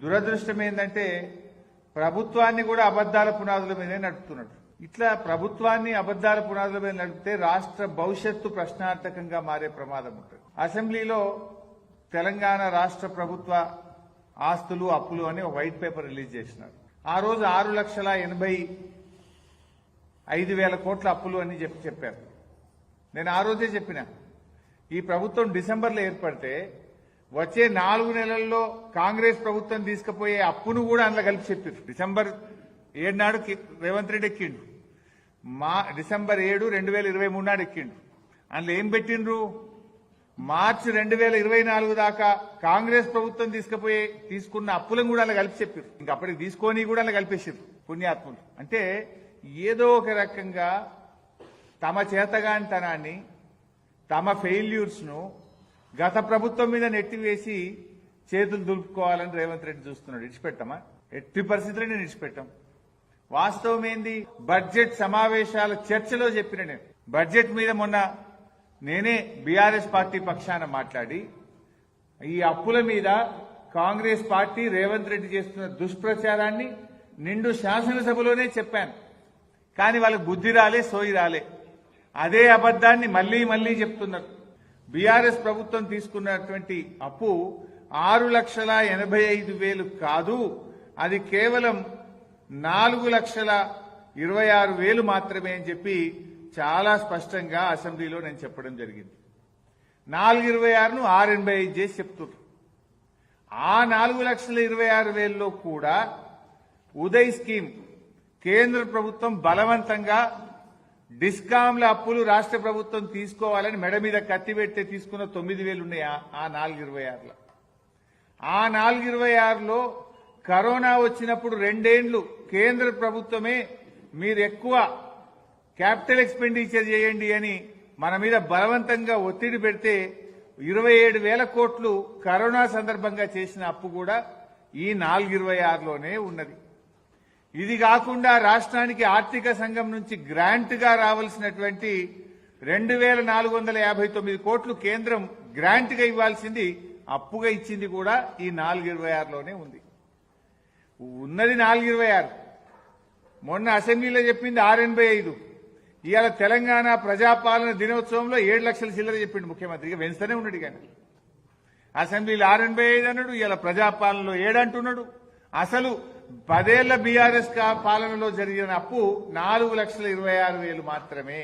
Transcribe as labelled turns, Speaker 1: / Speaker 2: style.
Speaker 1: దురదృష్టం ఏంటంటే ప్రభుత్వాన్ని కూడా అబద్దాల పునాదుల మీదే నడుపుతున్నాడు. ఇట్లా ప్రభుత్వాన్ని అబద్దాల పునాదుల మీద నడిపితే రాష్ట్ర భవిష్యత్తు ప్రశ్నార్థకంగా మారే ప్రమాదం ఉంటుంది. అసెంబ్లీలో తెలంగాణ రాష్ట్ర ప్రభుత్వ ఆస్తులు అప్పులు అని ఒక వైట్ పేపర్ రిలీజ్ చేసినారు. ఆ రోజు 6,85,000 కోట్ల అప్పులు అని చెప్పారు. నేను ఆ రోజే చెప్పిన ఈ ప్రభుత్వం డిసెంబర్లో ఏర్పడితే వచ్చే 4 నెలల్లో కాంగ్రెస్ ప్రభుత్వం తీసుకుపోయే అప్పును కూడా అందులో కలిపి చెప్పారు. డిసెంబర్ 7 నాడు రేవంత్ రెడ్డి ఎక్కిండు, డిసెంబర్ 7, 2023 నాడు ఎక్కిండు. అందులో ఏం పెట్టిండ్రు? మార్చి 2024 దాకా కాంగ్రెస్ ప్రభుత్వం తీసుకున్న అప్పులను కూడా అలా కలిపి చెప్పారు. ఇంకా అప్పటికి తీసుకొని కూడా అలా కలిపేసారు పుణ్యాత్ములు. అంటే ఏదో ఒక రకంగా తమ చేతగానితనాన్ని, తమ ఫెయిల్యూర్స్ ను గత ప్రభుత్వం మీద నెట్టివేసి చేతులు దులుపుకోవాలని రేవంత్ రెడ్డి చూస్తున్నాడు. ఇడిచిపెట్టమా? ఎట్టి పరిస్థితుల్లో నేను ఇడిచిపెట్టాం. వాస్తవం ఏంది? బడ్జెట్ సమావేశాల చర్చలో చెప్పిన నేను బడ్జెట్ మీద మొన్న నేనే బీఆర్ఎస్ పార్టీ పక్షాన మాట్లాడి ఈ అప్పుల మీద కాంగ్రెస్ పార్టీ రేవంత్ రెడ్డి చేస్తున్న దుష్ప్రచారాన్ని నిండు శాసనసభలోనే చెప్పాను. కానీ వాళ్ళకు బుద్ధి రాలే, సోయి రాలే. అదే అబద్దాన్ని మళ్లీ మళ్లీ చెప్తున్నారు. బీఆర్ఎస్ ప్రభుత్వం తీసుకున్నటువంటి అప్పు 6,85,000 కాదు, అది కేవలం 4,26,000 మాత్రమే అని చెప్పి చాలా స్పష్టంగా అసెంబ్లీలో నేను చెప్పడం జరిగింది. 4,26,000ను 6,85 చేసి చెప్తున్నారు. ఆ 4,26,000లో కూడా ఉదయ్ స్కీమ్ కేంద్ర ప్రభుత్వం బలవంతంగా డిస్కాంల అప్పులు రాష్ట్ర ప్రభుత్వం తీసుకోవాలని మెడ మీద కత్తి పెట్టి తీసుకున్న 9,000 ఉన్నాయి. ఆ 4,26లో ఆ 4,26లో కరోనా వచ్చినప్పుడు 2 ఏళ్లు కేంద్ర ప్రభుత్వమే మీరు ఎక్కువ క్యాపిటల్ ఎక్స్పెండిచర్ చేయండి అని మన మీద బలవంతంగా ఒత్తిడి పెడితే 27,000 కోట్లు కరోనా సందర్భంగా చేసిన అప్పు కూడా ఈ 4,26లోనే ఉన్నది. ఇది కాకుండా రాష్ట్రానికి ఆర్థిక సంఘం నుంచి గ్రాంట్ గా రావాల్సినటువంటి 2,459 కోట్లు కేంద్రం గ్రాంట్ గా ఇవ్వాల్సింది అప్పుగా ఇచ్చింది కూడా ఈ 4,26లోనే ఉంది. ఉన్నది 4,26. మొన్న అసెంబ్లీలో చెప్పింది 6,85. ఇవాళ తెలంగాణ ప్రజాపాలన దినోత్సవంలో 7 లక్షల చిల్లర చెప్పిండు ముఖ్యమంత్రిగా. వెంచనే ఉన్నాడు. కానీ అసెంబ్లీలో 6,85 అన్నాడు, ఇవాళ ప్రజాపాలనలో 7 అంటున్నాడు. అసలు 10 ఏళ్ల బీఆర్ఎస్ పాలనలో జరిగిన అప్పు 4,26,000 మాత్రమే.